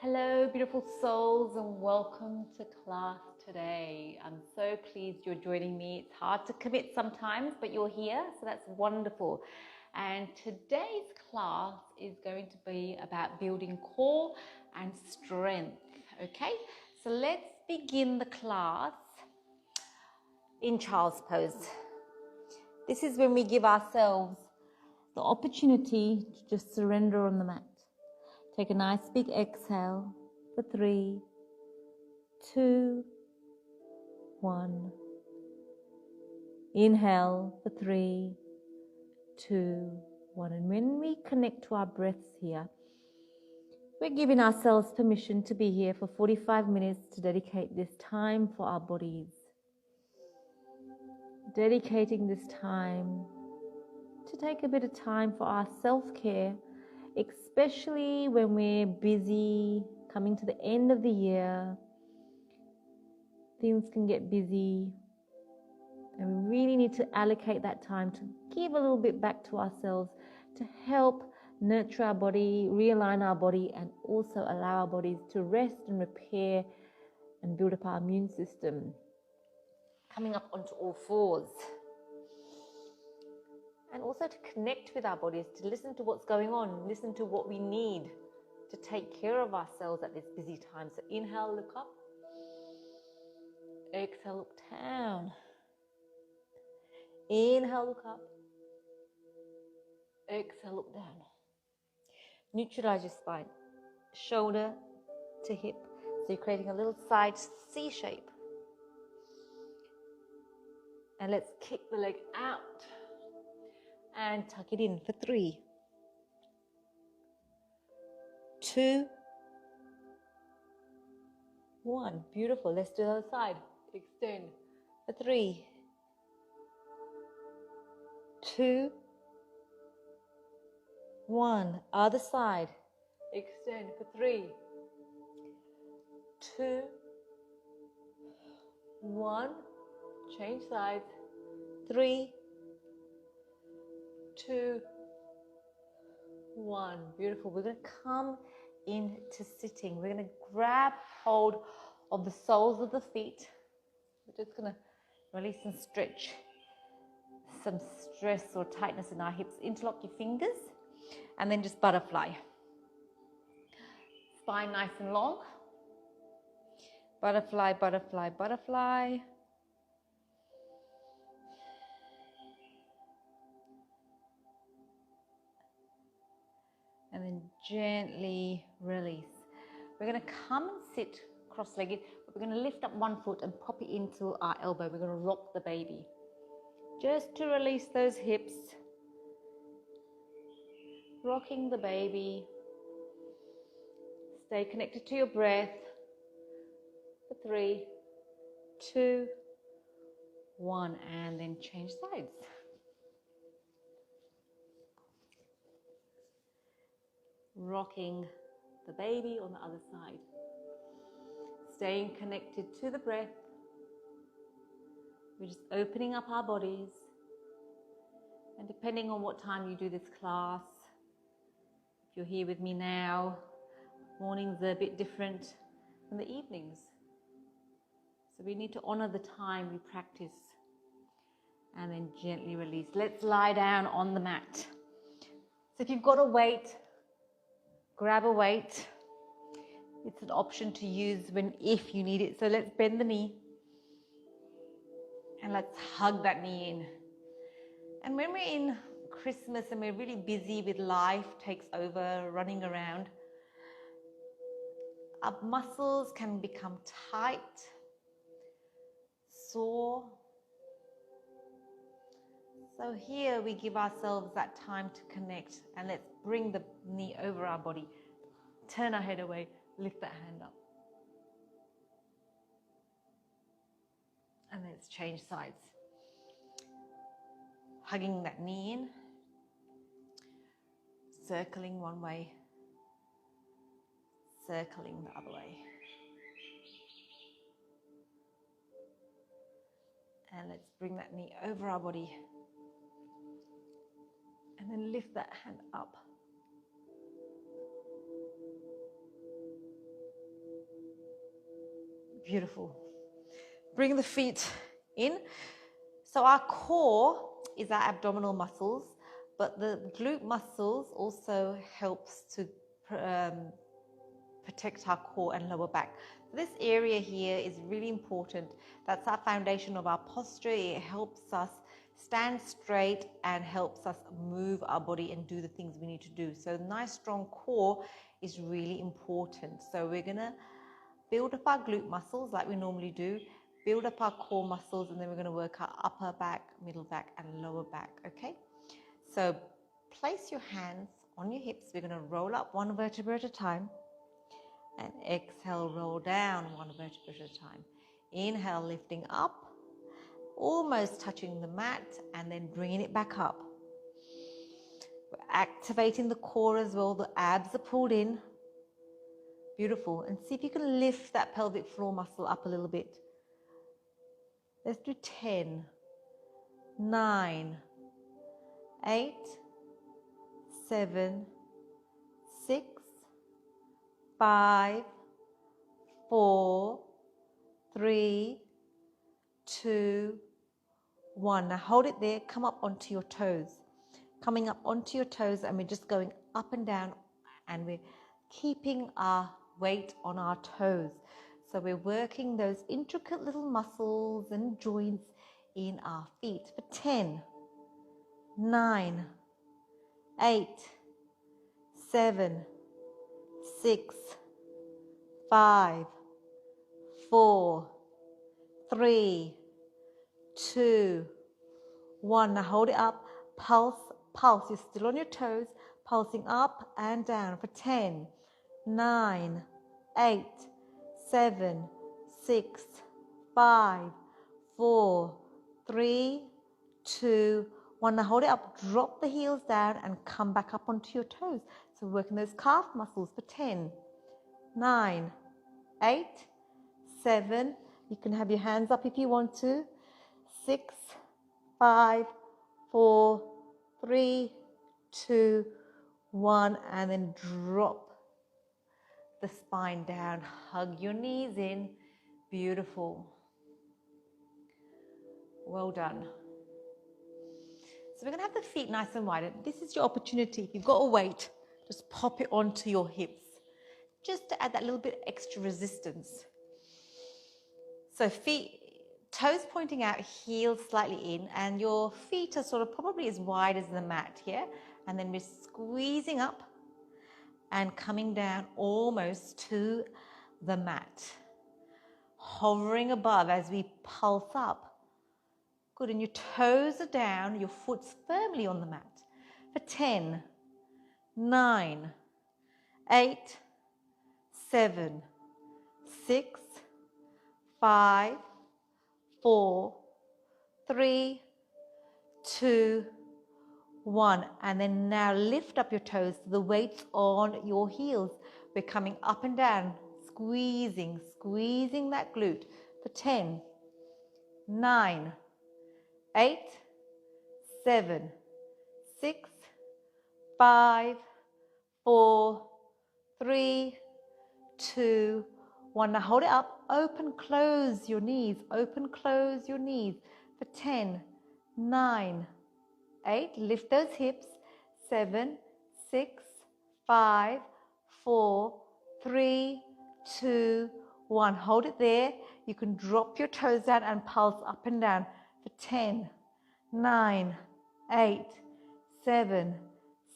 Hello, beautiful souls, and welcome to class today. I'm so pleased you're joining me. It's hard to commit sometimes, but you're here, so that's wonderful. And today's class is going to be about building core and strength, okay? So let's begin the class in child's pose. This is when we give ourselves the opportunity to just surrender on the mat. Take a nice big exhale for 3, 2, 1. Inhale for 3, 2, 1. And when we connect to our breaths here, we're giving ourselves permission to be here for 45 minutes to dedicate this time for our bodies. Dedicating this time to take a bit of time for our self-care, especially when we're busy, coming to the end of the year. Things can get busy, and we really need to allocate that time to give a little bit back to ourselves to help nurture our body, realign our body, and also allow our bodies to rest and repair and build up our immune system. Coming up onto all fours. And also to connect with our bodies, to listen to what's going on, listen to what we need to take care of ourselves at this busy time. So inhale, look up. Exhale, look down. Inhale, look up. Exhale, look down. Neutralize your spine, shoulder to hip. So you're creating a little side C shape. And let's kick the leg out and tuck it in for 3, 2, 1. Beautiful. Let's do the other side. Extend for 3, 2, 1. Other side. Extend for 3, 2, 1. Change sides. 3, 2, 1. Beautiful. We're going to come into sitting. We're going to grab hold of the soles of the feet. We're just going to release and stretch some stress or tightness in our hips. Interlock your fingers and then just butterfly. Spine nice and long. Butterfly, butterfly, butterfly. And then gently release. We're going to come and sit cross-legged, but we're going to lift up one foot and pop it into our elbow. We're going to rock the baby. Just to release those hips. Rocking the baby. Stay connected to your breath. For 3, 2, 1. And then change sides. Rocking the baby on the other side. Staying connected to the breath. We're just opening up our bodies. And depending on what time you do this class, if you're here with me now, mornings are a bit different than the evenings. So we need to honor the time we practice and then gently release. Let's lie down on the mat. So if you've got a weight, grab a weight. It's an option to use if you need it. So let's bend the knee. And let's hug that knee in. And when we're in Christmas and we're really busy with life takes over, running around, our muscles can become tight, sore. So here we give ourselves that time to connect, and let's bring the knee over our body. Turn our head away, lift that hand up. And let's change sides. Hugging that knee in, circling one way, circling the other way. And let's bring that knee over our body. And then lift that hand up. Beautiful. Bring the feet in. So our core is our abdominal muscles, but the glute muscles also helps to protect our core and lower back. This area here is really important. That's our foundation of our posture. It helps us stand straight and helps us move our body and do the things we need to do. So nice strong core is really important. So we're gonna build up our glute muscles like we normally do, build up our core muscles, and then we're gonna work our upper back, middle back, and lower back, okay? So place your hands on your hips. We're gonna roll up one vertebra at a time, and exhale, roll down one vertebra at a time. Inhale, lifting up, almost touching the mat, and then bringing it back up. We're activating the core as well. The abs are pulled in. Beautiful. And see if you can lift that pelvic floor muscle up a little bit. Let's do 10, 9, 8, 7, 6, 5, 4, 3, 2, 1. Now hold it there. Come up onto your toes. Coming up onto your toes, and we're just going up and down, and we're keeping our weight on our toes. So we're working those intricate little muscles and joints in our feet for 10, 9, 8, 7, 6, 5, 4, 3, 2, 1. Now hold it up. Pulse, pulse. You're still on your toes, pulsing up and down for 10, 9, 8, 7, 6, 5, 4, 3, 2, 1. Now hold it up. Drop the heels down and come back up onto your toes. So working those calf muscles for 10, 9, 8, 7. You can have your hands up if you want to. 6, 5, 4, 3, 2, 1. And then drop the spine down. Hug your knees in. Beautiful. Well done. So we're going to have the feet nice and wide. This is your opportunity. If you've got a weight, just pop it onto your hips, just to add that little bit extra resistance. So feet, toes pointing out, heels slightly in, and your feet are sort of probably as wide as the mat here. And then we're squeezing up and coming down almost to the mat. Hovering above as we pulse up. Good, and your toes are down, your foot's firmly on the mat. For 10, 9, 8, 7, 6, 5, 4, 3, 2, 1. And then now lift up your toes, the weight's on your heels. We're coming up and down, squeezing that glute. For 10, 9, 8, 7, 6, 5, 4, 3, 2, 1. Now hold it up. Open, close your knees. Open, close your knees. For 10, 9, 8. Lift those hips. 7, 6, 5, 4, 3, 2, 1. Hold it there. You can drop your toes down and pulse up and down. For 10, 9, 8, 7,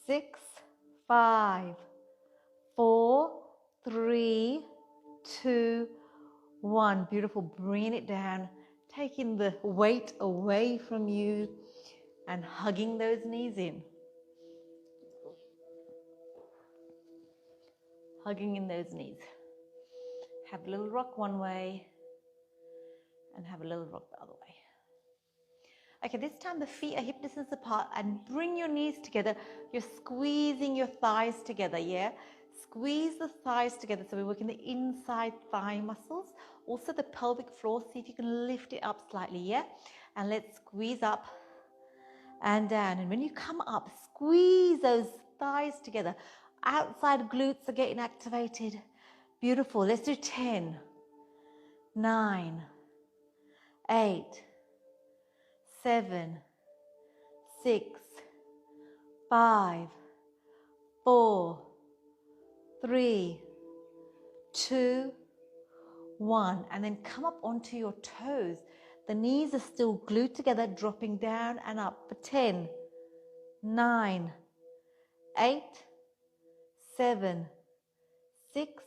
6, 5, 4, 3, 2, 1. Beautiful. Bringing it down, taking the weight away from you and hugging those knees in. Hugging in those knees. Have a little rock one way and have a little rock the other way. Okay, this time the feet are hip distance apart, and bring your knees together. You're squeezing your thighs together, yeah? Squeeze the thighs together. So we're working the inside thigh muscles. Also the pelvic floor. See if you can lift it up slightly, yeah? And let's squeeze up and down. And when you come up, squeeze those thighs together. Outside glutes are getting activated. Beautiful. Let's do 10, 9, 8, 7, 6, 5, 4, 3, 2, 1. And then come up onto your toes. The knees are still glued together, dropping down and up for 10, 9, 8, 7, 6,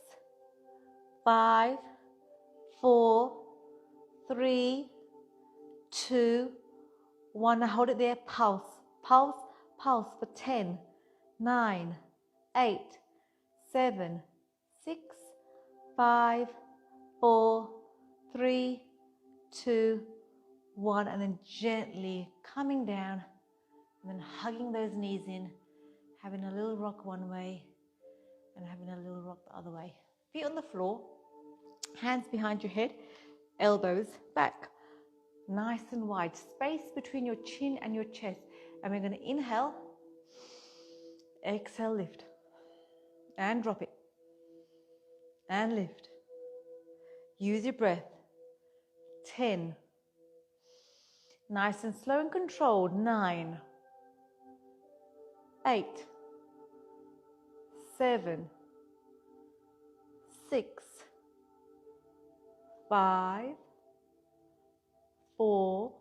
5, 4, 3, 2, 1. Now hold it there. Pulse, pulse, pulse for 10, 9, 8, 7, 6, 5, 4, 3, 2, 1. And then gently coming down and then hugging those knees in, having a little rock one way and having a little rock the other way. Feet on the floor, hands behind your head, elbows back, nice and wide, space between your chin and your chest. And we're going to inhale, exhale, lift, and drop it, and lift. Use your breath. 10. Nice and slow and controlled. 9, 8, 7, 6, 5, 4,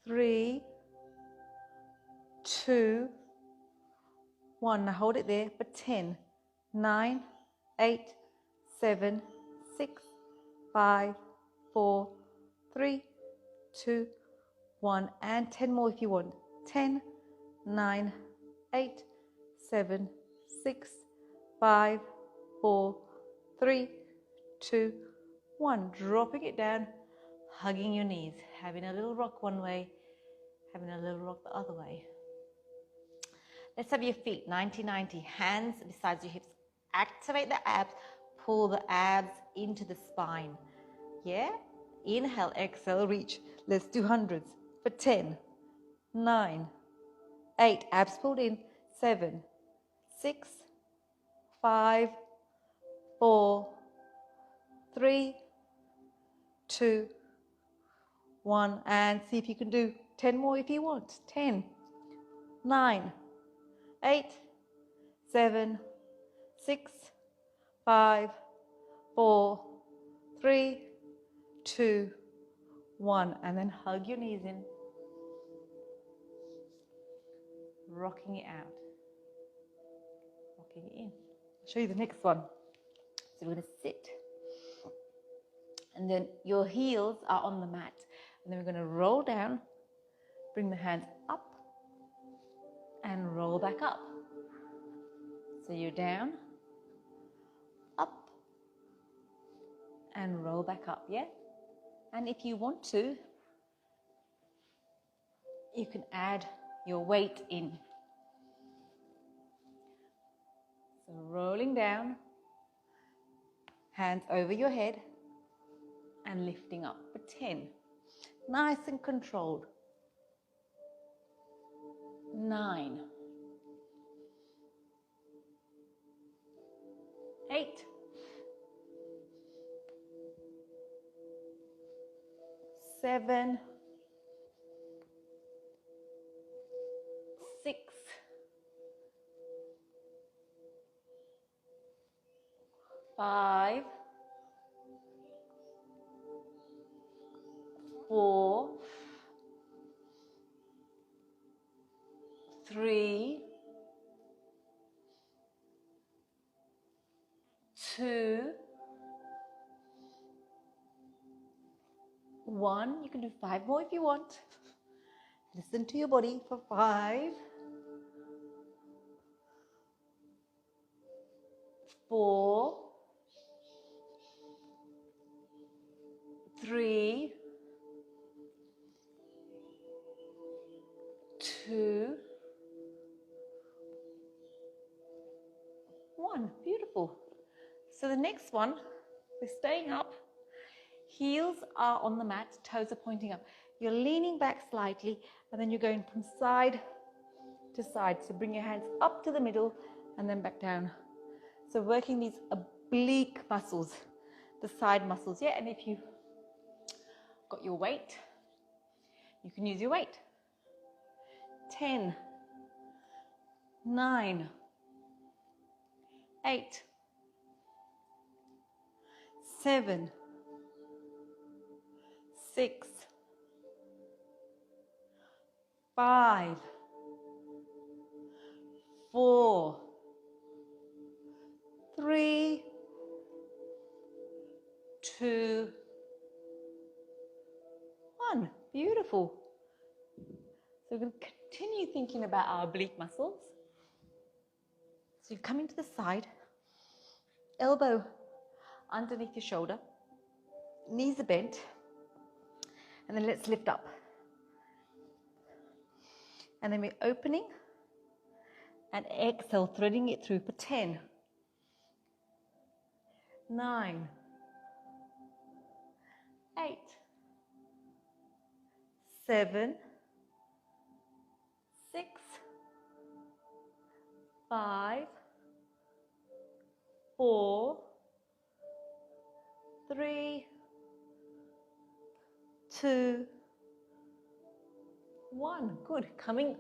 3, 2, 1. Now hold it there for 10, 9, 8, 7, 6, 5, 4, 3, 2, 1. And 10 more if you want. 10, 9, 8, 7, 6, 5, 4, 3, 2, 1. Dropping it down, hugging your knees, having a little rock one way, having a little rock the other way. Let's have your feet 90-90, hands beside your hips. Activate the abs, pull the abs into the spine. Yeah? Inhale, exhale, reach. Let's do hundreds for 10, 9, 8, abs pulled in, 7, 6, 5, 4, 3, 2, 1. And see if you can do 10 more if you want. 10, 9, 8, 7, 6, 5, 4, 3, 2, 1. And then hug your knees in. Rocking it out. Rocking it in. I'll show you the next one. So we're going to sit. And then your heels are on the mat. And then we're going to roll down, bring the hands up, and roll back up. So you're down, up, and roll back up, yeah? And if you want to, you can add your weight in. So rolling down, hands over your head, and lifting up for 10. Nice and controlled. 9, 8, 7, 6, 5, 4, 3, 2, 1. You can do 5 more if you want. Listen to your body for 5, 4, 3, 2, 1. Beautiful. So the next one, we're staying up. Heels are on the mat, toes are pointing up. You're leaning back slightly, and then you're going from side to side. So bring your hands up to the middle and then back down. So working these oblique muscles. the side muscles, yeah? And if you've got your weight, you can use your weight. 10, 9, 8, 7, 6, 5, 4, 3, 2, 1. Beautiful. So we're going to continue thinking about our oblique muscles. So you come into the side, elbow underneath your shoulder, knees are bent, and then let's lift up. And then we're opening and exhale, threading it through for 10, 9, 8, 7, 6, 5, 4, 3, 2, 1. Good. Coming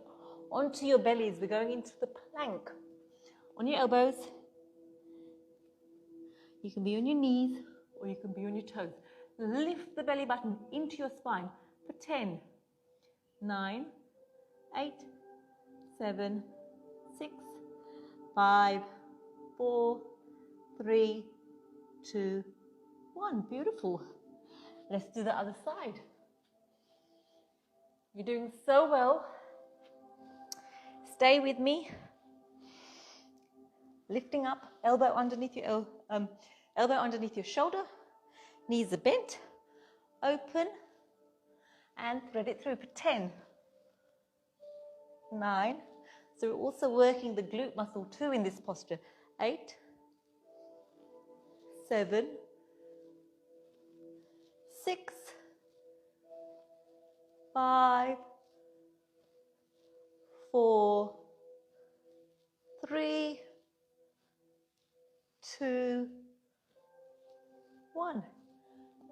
onto your bellies, we're going into the plank. On your elbows, you can be on your knees or you can be on your toes. Lift the belly button into your spine for 10, 9, 8, 7, 6, 5, 4, 3, 2, 1. Beautiful. Let's do the other side. You're doing so well. Stay with me. Lifting up, elbow underneath your shoulder, knees are bent, open, and thread it through for 10, 9. So we're also working the glute muscle too in this posture. 8, 7, 6, 5, 4, 3, 2, 1.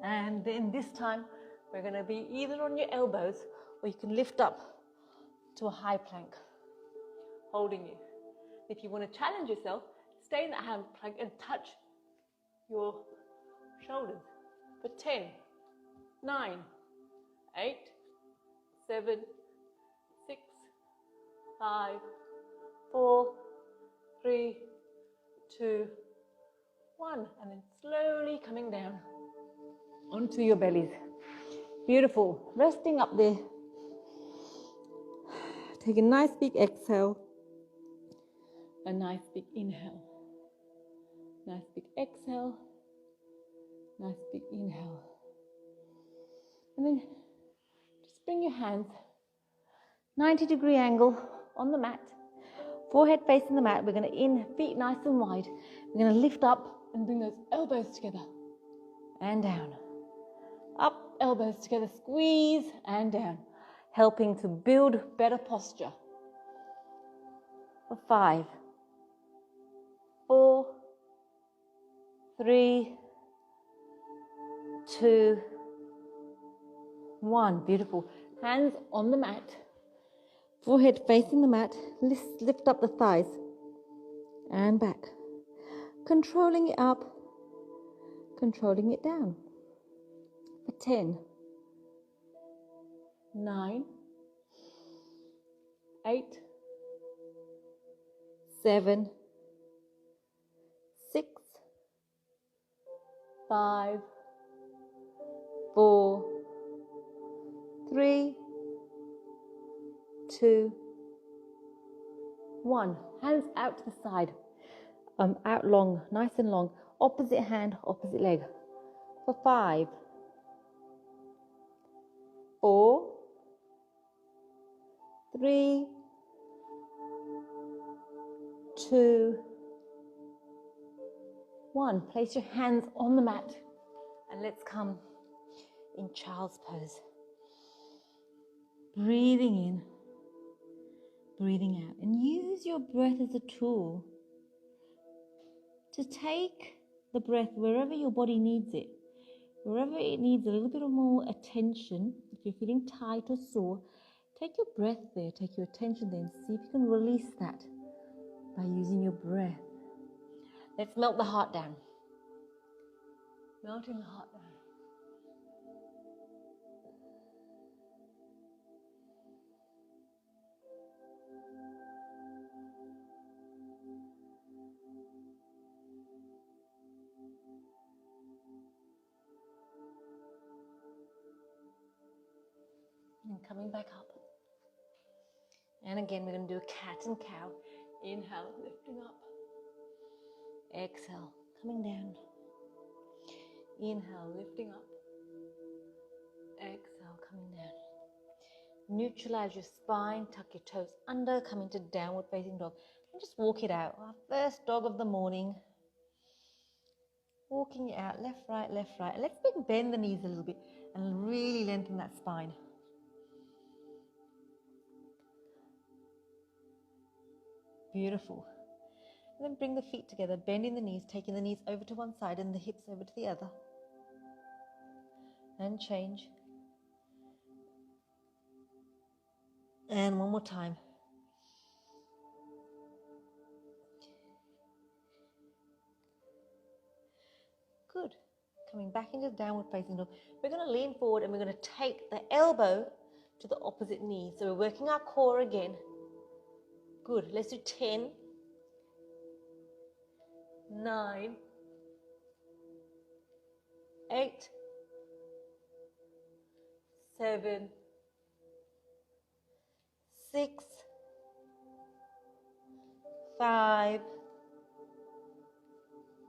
And then this time we're going to be either on your elbows or you can lift up to a high plank, holding you. If you want to challenge yourself, stay in that hand plank and touch your shoulders for 10, 9, 8, 7, 6, 5, 4, 3, 2, 1. And then slowly coming down onto your bellies. Beautiful. Resting up there. Take a nice big exhale. A nice big inhale. Nice big exhale. Nice big inhale. And then just bring your hands 90-degree angle on the mat. Forehead facing the mat. We're going to feet nice and wide. We're going to lift up and bring those elbows together and down. Up, elbows together, squeeze and down. Helping to build better posture. For 5, 4, 3, 2, 1. Beautiful. Hands on the mat. Forehead facing the mat. Lift up the thighs and back. Controlling it up, controlling it down. For 10, 9, 8, 7, 6, 5, 4, 3, 2, 1. Hands out to the side. Out long, nice and long. Opposite hand, opposite leg. For 5, 4, 3, 2, 1. Place your hands on the mat and let's come in child's pose. Breathing in, breathing out, and use your breath as a tool to take the breath wherever your body needs it. Wherever it needs a little bit more attention, if you're feeling tight or sore, take your breath there, take your attention there, and see if you can release that by using your breath. Let's melt the heart down. Melting the heart down. And coming back up. And again, we're going to do a cat and cow. Inhale, lifting up. Exhale, coming down. Inhale, lifting up. Exhale, coming down. Neutralize your spine, tuck your toes under, come into downward facing dog. And just walk it out. Our first dog of the morning. Walking it out, left, right, left, right. Let's bend the knees a little bit and really lengthen that spine. Beautiful. And then bring the feet together, bending the knees, taking the knees over to one side and the hips over to the other. And change. And one more time. Good. Coming back into downward facing dog. We're going to lean forward and we're going to take the elbow to the opposite knee. So we're working our core again. Good. Let's do 10, 9, 8, 7, 6, 5,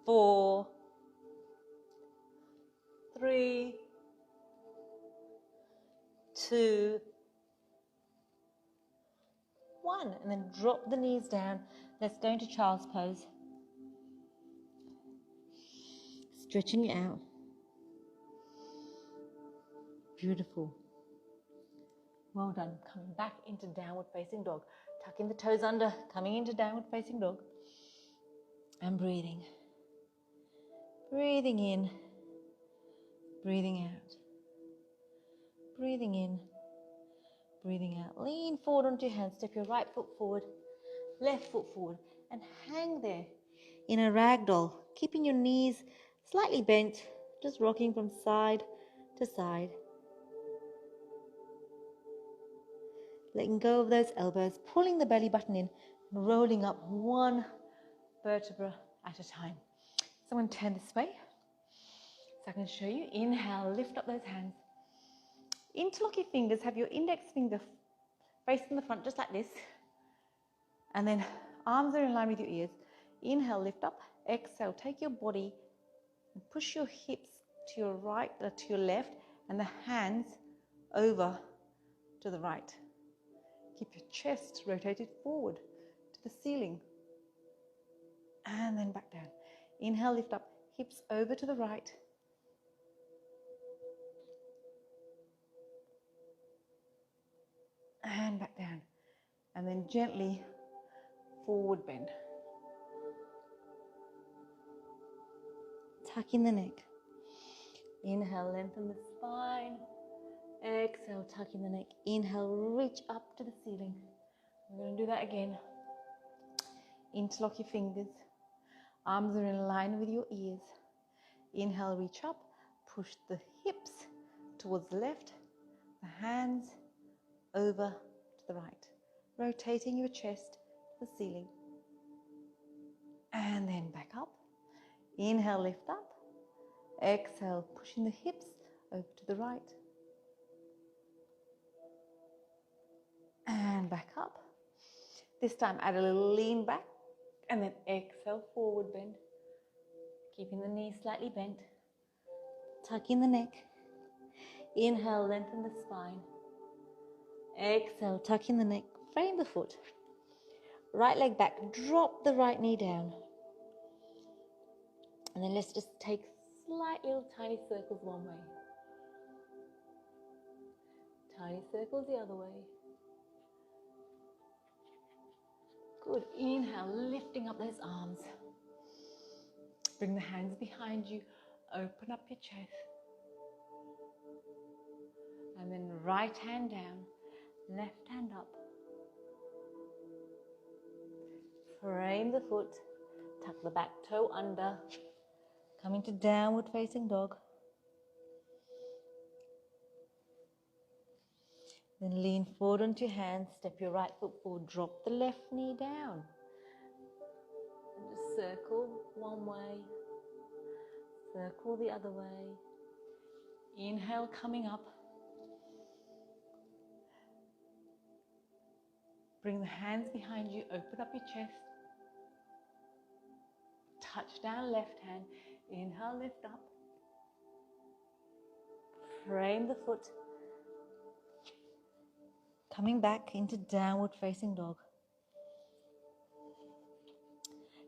4, 3, 2, 1. And then drop the knees down. Let's go into child's pose. Stretching it out. Beautiful. Well done. Coming back into downward facing dog. Tucking the toes under, coming into downward facing dog. And breathing. Breathing in. Breathing out. Breathing in. Breathing out. Lean forward onto your hands. Step your right foot forward, left foot forward, and hang there in a ragdoll, keeping your knees slightly bent, just rocking from side to side. Letting go of those elbows, pulling the belly button in, and rolling up one vertebra at a time. So I'm going to turn this way so I can show you. Inhale, lift up those hands. Interlock your fingers, have your index finger facing the front just like this. And then arms are in line with your ears. Inhale, lift up. Exhale, take your body and push your hips to your right, to your left, and the hands over to the right. Keep your chest rotated forward to the ceiling. And then back down. Inhale, lift up, hips over to the right. And back down. And then gently forward bend. Tuck in the neck. Inhale, lengthen the spine. Exhale, tuck in the neck. Inhale, reach up to the ceiling. We're going to do that again. Interlock your fingers. Arms are in line with your ears. Inhale, reach up. Push the hips towards the left. The hands over to the right. Rotating your chest to the ceiling. And then back up. Inhale, lift up. Exhale, pushing the hips over to the right. And back up. This time add a little lean back. And then exhale, forward bend. Keeping the knees slightly bent. Tuck in the neck. Inhale, lengthen the spine. Exhale, tuck in the neck. Frame the foot. Right leg back. Drop the right knee down. And then let's just take slight little tiny circles one way. Tiny circles the other way. Good. Inhale, lifting up those arms. Bring the hands behind you, open up your chest. And then right hand down, left hand up. Frame the foot, tuck the back toe under, come into downward facing dog. Then lean forward onto your hands, step your right foot forward, drop the left knee down. And just circle one way, circle the other way. Inhale, coming up. Bring the hands behind you, open up your chest. Touch down left hand, inhale, lift up. Frame the foot. Coming back into downward facing dog.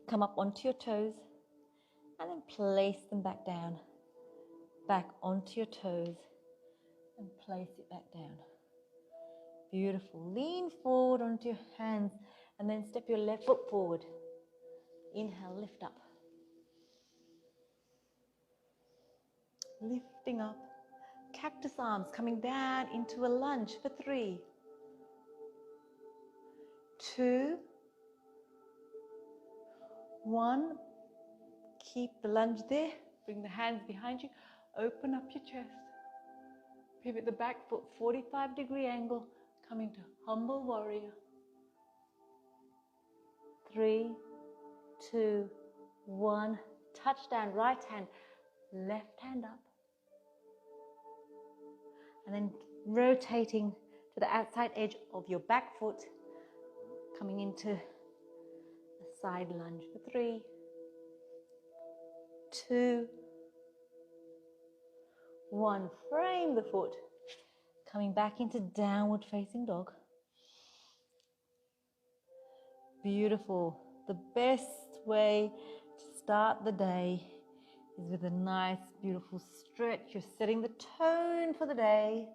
Come up onto your toes and then place them back down. Back onto your toes and place it back down. Beautiful. Lean forward onto your hands and then step your left foot forward. Inhale, lift up. Lifting up. Cactus arms coming down into a lunge for 3, 2, 1. Keep the lunge there. Bring the hands behind you. Open up your chest. Pivot the back foot, 45-degree angle. Coming to humble warrior. 3, 2, 1. Touch down, right hand, left hand up. And then rotating to the outside edge of your back foot. Coming into a side lunge for 3, 2, 1. Frame the foot. Coming back into downward facing dog. Beautiful. The best way to start the day is with a nice, beautiful stretch. You're setting the tone for the day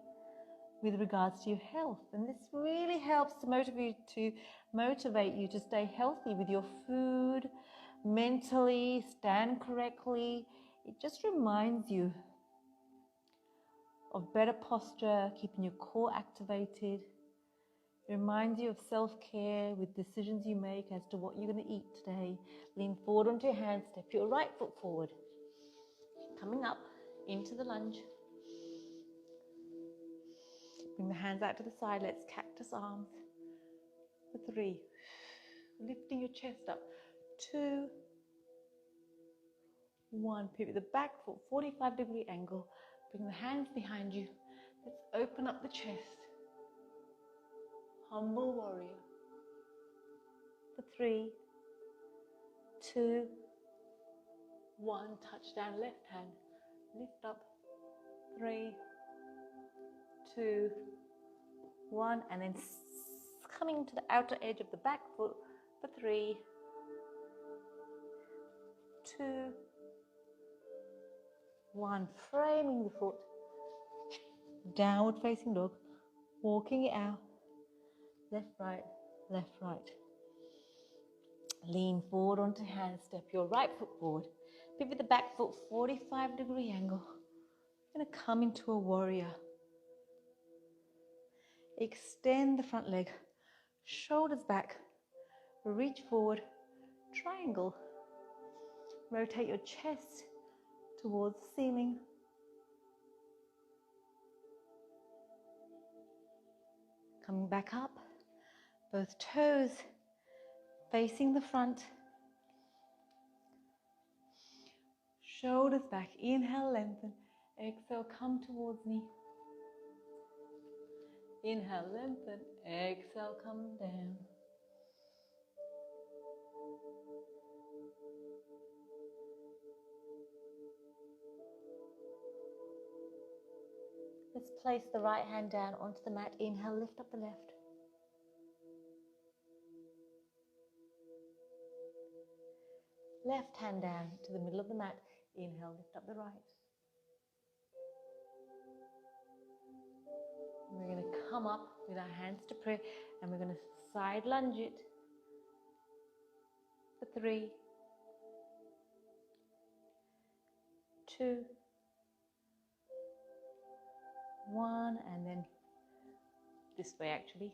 with regards to your health. And this really helps to motivate you to stay healthy with your food, mentally, stand correctly. It just reminds you of better posture, keeping your core activated. It reminds you of self-care with decisions you make as to what you're going to eat today. Lean forward onto your hands, step your right foot forward. Coming up into the lunge. Bring the hands out to the side. Let's cactus arms for 3. Lifting your chest up. 2, 1. Pivot the back foot, 45-degree angle. Bring the hands behind you. Let's open up the chest. Humble warrior. For 3, 2, 1. Touch down left hand. Lift up. 3, 2, 1. And then coming to the outer edge of the back foot for 3, 2, 1. Framing the foot. Downward facing dog. Walking it out. Left, right, left, right. Lean forward onto hands. Step your right foot forward. Pivot the back foot, 45-degree angle. You're going to come into a warrior. Extend the front leg. Shoulders back. Reach forward. Triangle. Rotate your chest towards the ceiling. Coming back up. Both toes facing the front. Shoulders back. Inhale, lengthen. Exhale, come towards me. Inhale, lengthen. Exhale, come down. Let's place the right hand down onto the mat. Inhale, lift up the left. Left hand down to the middle of the mat. Inhale, lift up the right. We're going to come up with our hands to prayer and we're going to side lunge it for 3, 2, 1, and then this way actually.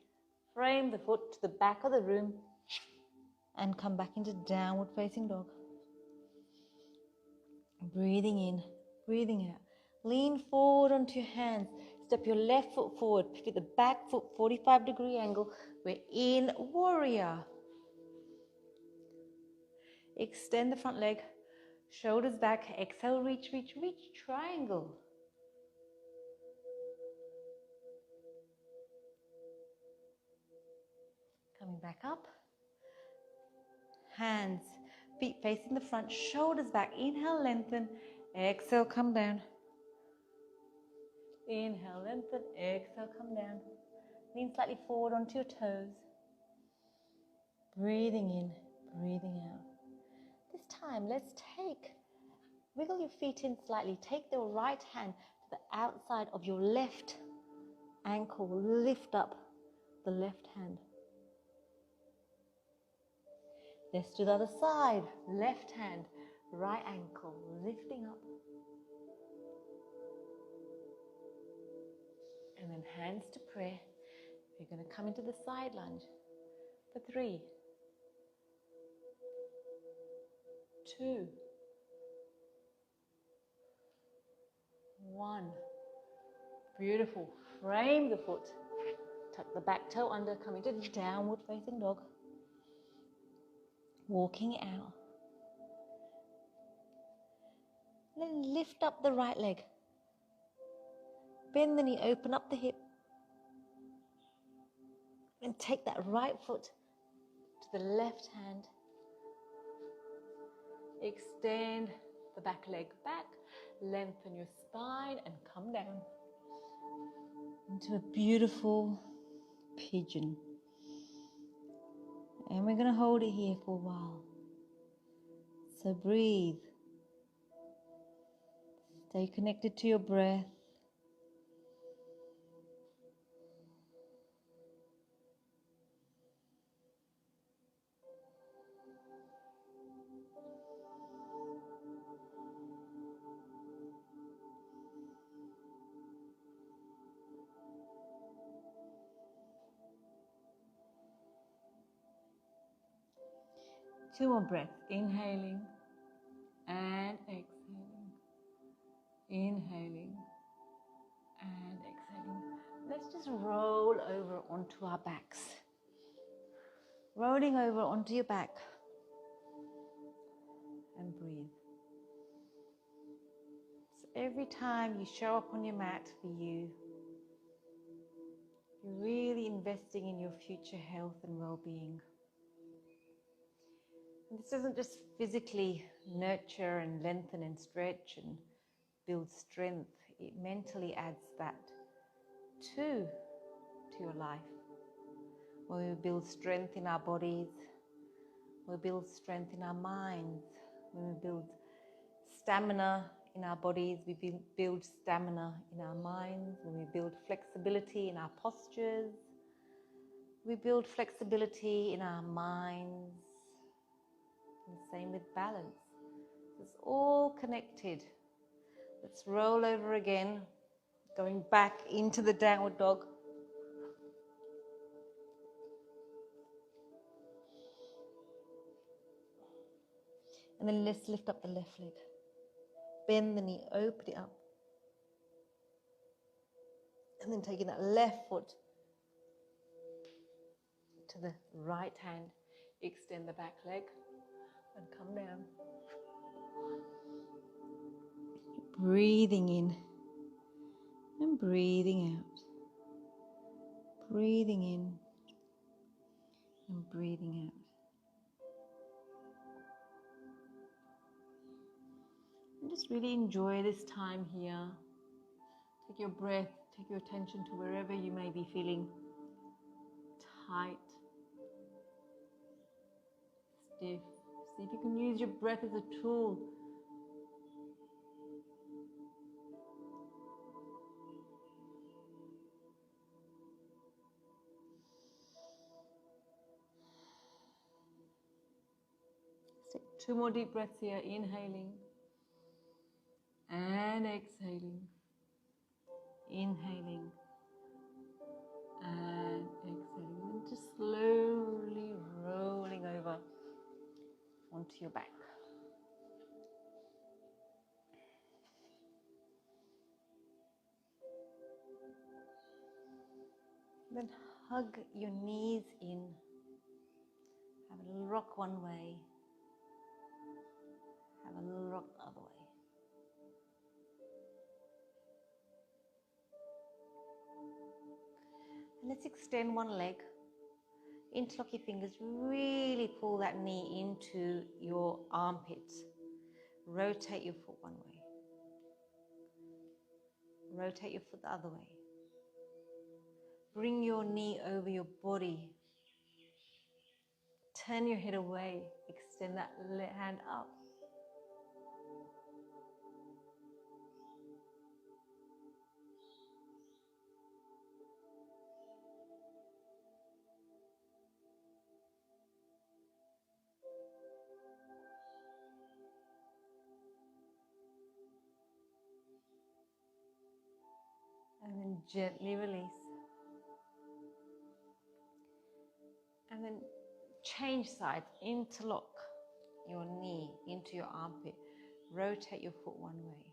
Frame the foot to the back of the room and come back into downward facing dog. Breathing in, breathing out. Lean forward onto your hands. Step your left foot forward. Pivot the back foot 45-degree angle. We're in warrior. Extend the front leg. Shoulders back. Exhale, reach, reach, reach. Triangle. Coming back up. Hands, feet facing the front, shoulders back. Inhale, lengthen. Exhale, come down. Inhale, lengthen. Exhale, come down. Lean slightly forward onto your toes. Breathing in, breathing out. This time, let's wiggle your feet in slightly. Take the right hand to the outside of your left ankle. Lift up the left hand. Let's do the other side. Left hand, right ankle, lifting up. And then hands to prayer. You're going to come into the side lunge for 3, 2, 1. Beautiful. Frame the foot. Tuck the back toe under, come into downward facing dog. Walking out. Then lift up the right leg. Bend the knee, open up the hip. And take that right foot to the left hand. Extend the back leg back. Lengthen your spine and come down into a beautiful pigeon. And we're going to hold it here for a while. So breathe. Stay connected to your breath. Two more breaths. Inhaling and exhaling. Inhaling and exhaling. Let's just roll over onto our backs. Rolling over onto your back. And breathe. So every time you show up on your mat for you, you're really investing in your future health and well-being. And this doesn't just physically nurture and lengthen and stretch and build strength. It mentally adds that to your life. When we build strength in our bodies, we build strength in our minds. When we build stamina in our bodies, we build stamina in our minds. When we build flexibility in our postures, we build flexibility in our minds. And same with balance. It's all connected. Let's roll over again, going back into the downward dog. And then let's lift up the left leg. Bend the knee, open it up. And then taking that left foot to the right hand. Extend the back leg and come down. Breathing in and breathing out. Breathing in and breathing out. And just really enjoy this time here. Take your breath, take your attention to wherever you may be feeling tight, stiff. See if you can use your breath as a tool. Let's take 2 more deep breaths here, inhaling exhaling, inhaling and exhaling, and just slowly rolling over onto your back. Then hug your knees in. Have a little rock one way. Have a little rock the other way. And let's extend one leg. Interlock your fingers. Really pull that knee into your armpits. Rotate your foot one way. Rotate your foot the other way. Bring your knee over your body. Turn your head away. Extend that hand up. And then gently release. And then change sides. Interlock your knee into your armpit. Rotate your foot one way.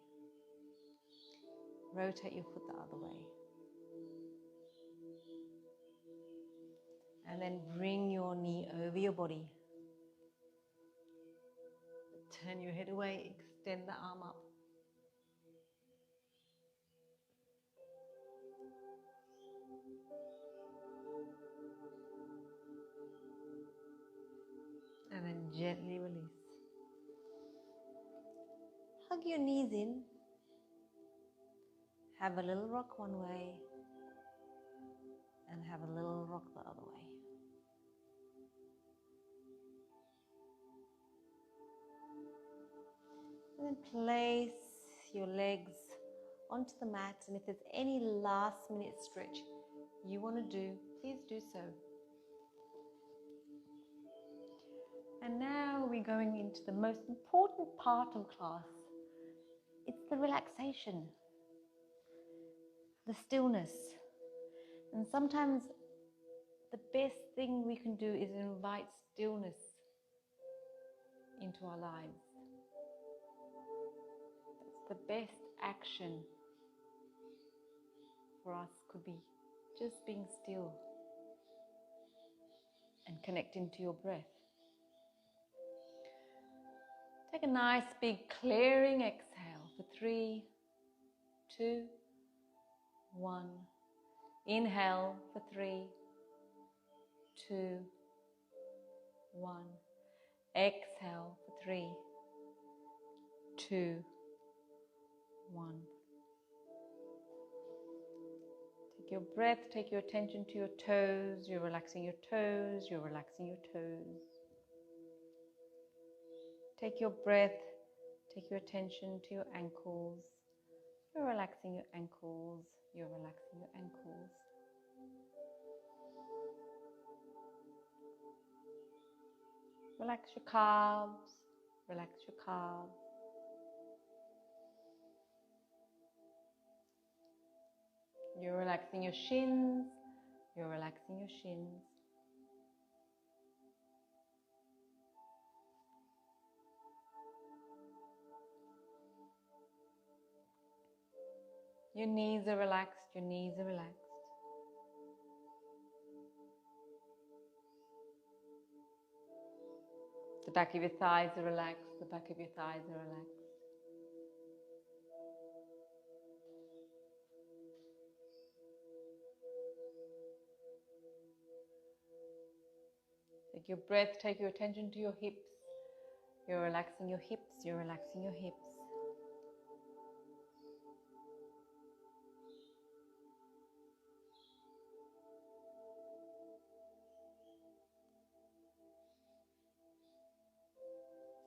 Rotate your foot the other way. And then bring your knee over your body. Turn your head away. Extend the arm up. And then gently release. Hug your knees in. Have a little rock one way. And have a little rock the other way. And then place your legs onto the mat. And if there's any last minute stretch you want to do, please do so. And now we're going into the most important part of class. It's the relaxation, the stillness. And sometimes the best thing we can do is invite stillness into our lives. That's the best action for us, could be just being still and connecting to your breath. Take a nice big clearing exhale for 3, 2, 1. Inhale for 3, 2, 1. Exhale for 3, 2, 1. Take your breath, take your attention to your toes. You're relaxing your toes, you're relaxing your toes. Take your breath, take your attention to your ankles. You're relaxing your ankles, you're relaxing your ankles. Relax your calves, relax your calves. You're relaxing your shins, you're relaxing your shins. Your knees are relaxed, your knees are relaxed. The back of your thighs are relaxed, the back of your thighs are relaxed. Take your breath, take your attention to your hips. You're relaxing your hips, you're relaxing your hips.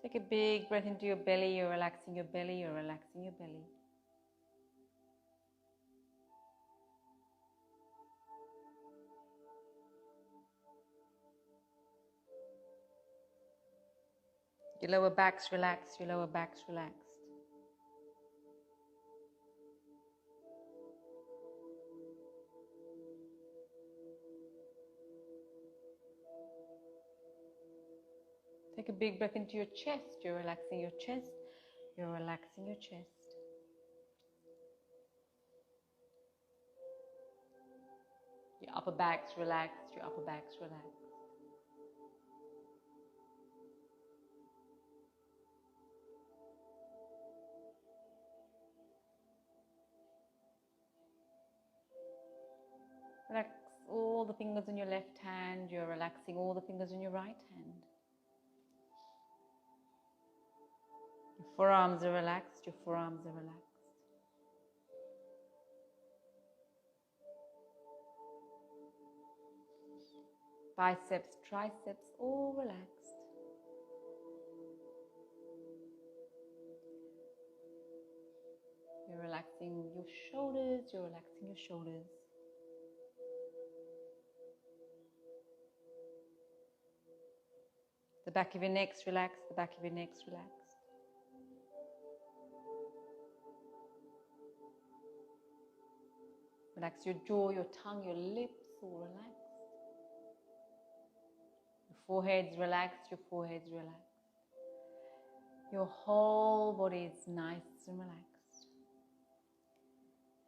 Take a big breath into your belly, you're relaxing your belly, you're relaxing your belly. Your lower back's relaxed, your lower back's relaxed. Take a big breath into your chest. You're relaxing your chest. You're relaxing your chest. Your upper back's relaxed. Your upper back's relaxed. Relax all the fingers on your left hand. You're relaxing all the fingers on your right hand. Your forearms are relaxed. Your forearms are relaxed. Biceps, triceps, all relaxed. You're relaxing your shoulders. You're relaxing your shoulders. The back of your neck's relaxed. The back of your neck's relaxed. Relax your jaw, your tongue, your lips, all relaxed. Your forehead's relaxed, your forehead's relaxed. Your whole body is nice and relaxed.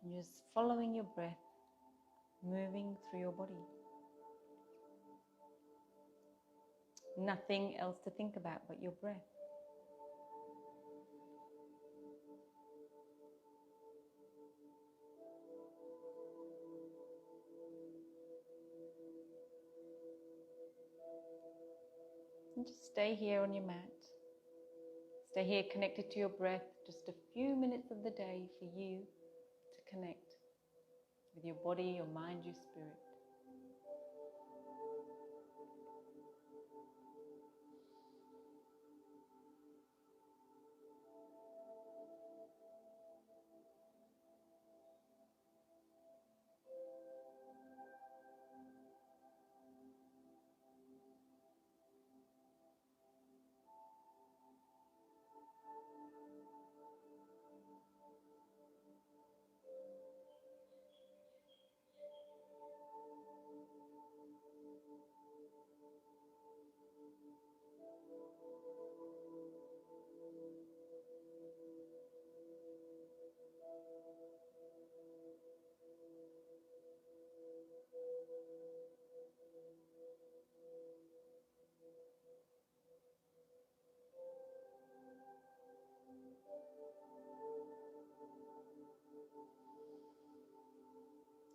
And you're just following your breath, moving through your body. Nothing else to think about but your breath. And just stay here on your mat. Stay here connected to your breath. Just a few minutes of the day for you to connect with your body, your mind, your spirit.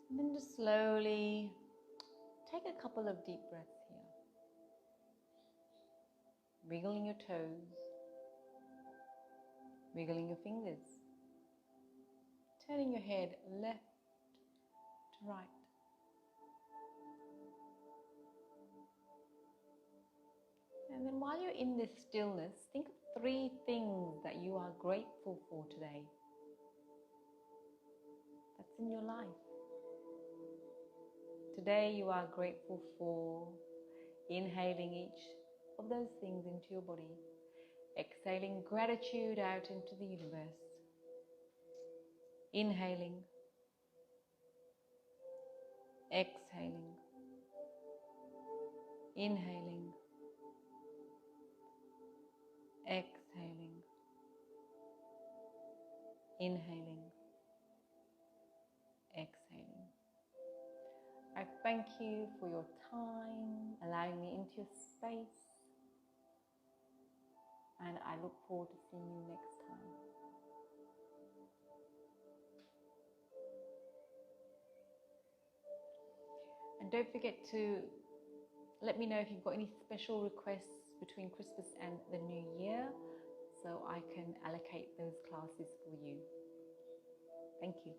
And then just slowly take a couple of deep breaths here. Wiggling your toes, wiggling your fingers, turning your head left to right. And then while you're in this stillness, think of 3 things that you are grateful for today. That's in your life. Today you are grateful for inhaling each of those things into your body, exhaling gratitude out into the universe, inhaling, exhaling, inhaling, exhaling, inhaling, exhaling. I thank you for your time, allowing me into your space, and I look forward to seeing you next time. And don't forget to let me know if you've got any special requests between Christmas and the New Year, so I can allocate those classes for you. Thank you.